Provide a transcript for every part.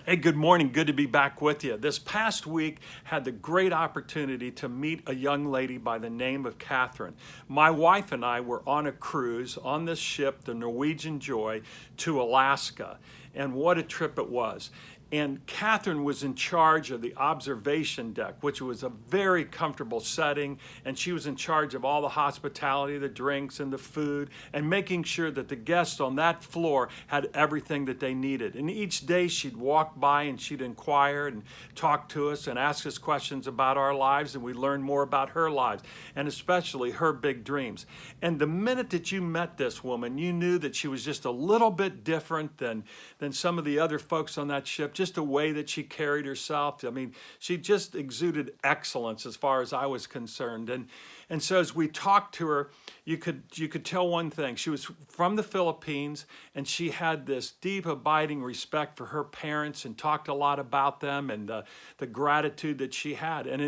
Hey, good morning. Good to be back with you. This past week, had the great opportunity to meet a young lady by the name of Catherine. My wife and I were on a cruise on this ship, the Norwegian Joy, to Alaska. And what a trip it was. And Catherine was in charge of the observation deck, which was a very comfortable setting. And she was in charge of all the hospitality, the drinks, and the food, and making sure that the guests on that floor had everything that they needed. And each day she'd walk by and she'd inquire and talk to us and ask us questions about our lives, and we learned more about her lives, and especially her big dreams. And the minute that you met this woman, you knew that she was just a little bit different than some of the other folks on that ship, just a way that she carried herself. I mean, she just exuded excellence as far as I was concerned. And so as we talked to her, you could tell one thing. She was from the Philippines, and she had this deep, abiding respect for her parents and talked a lot about them and the gratitude that she had. And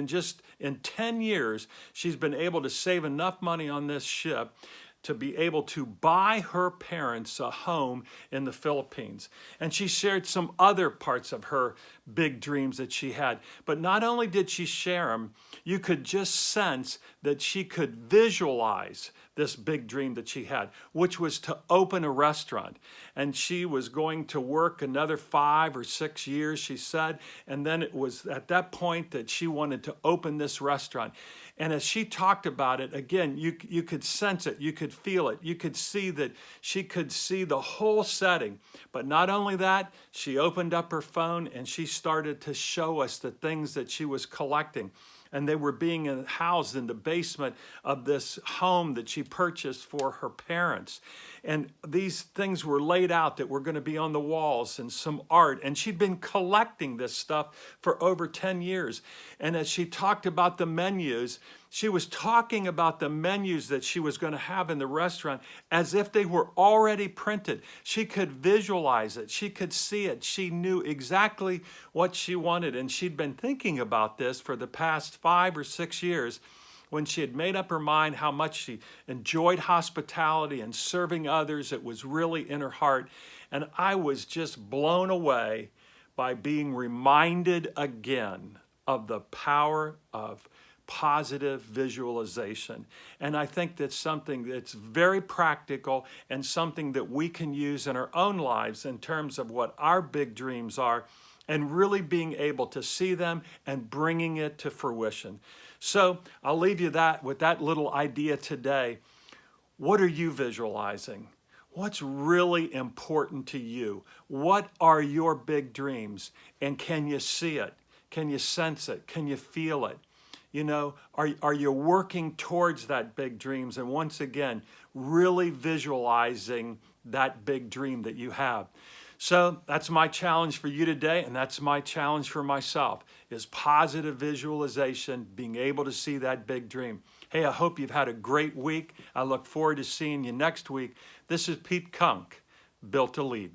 in 10 years, she's been able to save enough money on this ship to be able to buy her parents a home in the Philippines. And she shared some other parts of her big dreams that she had. But not only did she share them, you could just sense that she could visualize this big dream that she had, which was to open a restaurant. And she was going to work another 5 or 6 years, she said. And then it was at that point that she wanted to open this restaurant. And as she talked about it, again, you could sense it, you could feel it, you could see that she could see the whole setting. But not only that, she opened up her phone and she started to show us the things that she was collecting. And they were being housed in the basement of this home that she purchased for her parents. And these things were laid out that were going to be on the walls, and some art. And she'd been collecting this stuff for over 10 years. And as she talked about the menus, she was talking about the menus that she was going to have in the restaurant as if they were already printed. She could visualize it. She could see it. She knew exactly what she wanted. And she'd been thinking about this for the past 5 or 6 years, when she had made up her mind how much she enjoyed hospitality and serving others. It was really in her heart. And I was just blown away by being reminded again of the power of positive visualization. And I think that's something that's very practical and something that we can use in our own lives in terms of what our big dreams are, and really being able to see them and bringing it to fruition. So I'll leave you that with that little idea today. What are you visualizing? What's really important to you? What are your big dreams? And can you see it? Can you sense it? Can you feel it? You know, are you working towards that big dreams? And once again, really visualizing that big dream that you have. So that's my challenge for you today, and that's my challenge for myself, is positive visualization, being able to see that big dream. Hey, I hope you've had a great week. I look forward to seeing you next week. This is Pete Kunk, Built to Lead.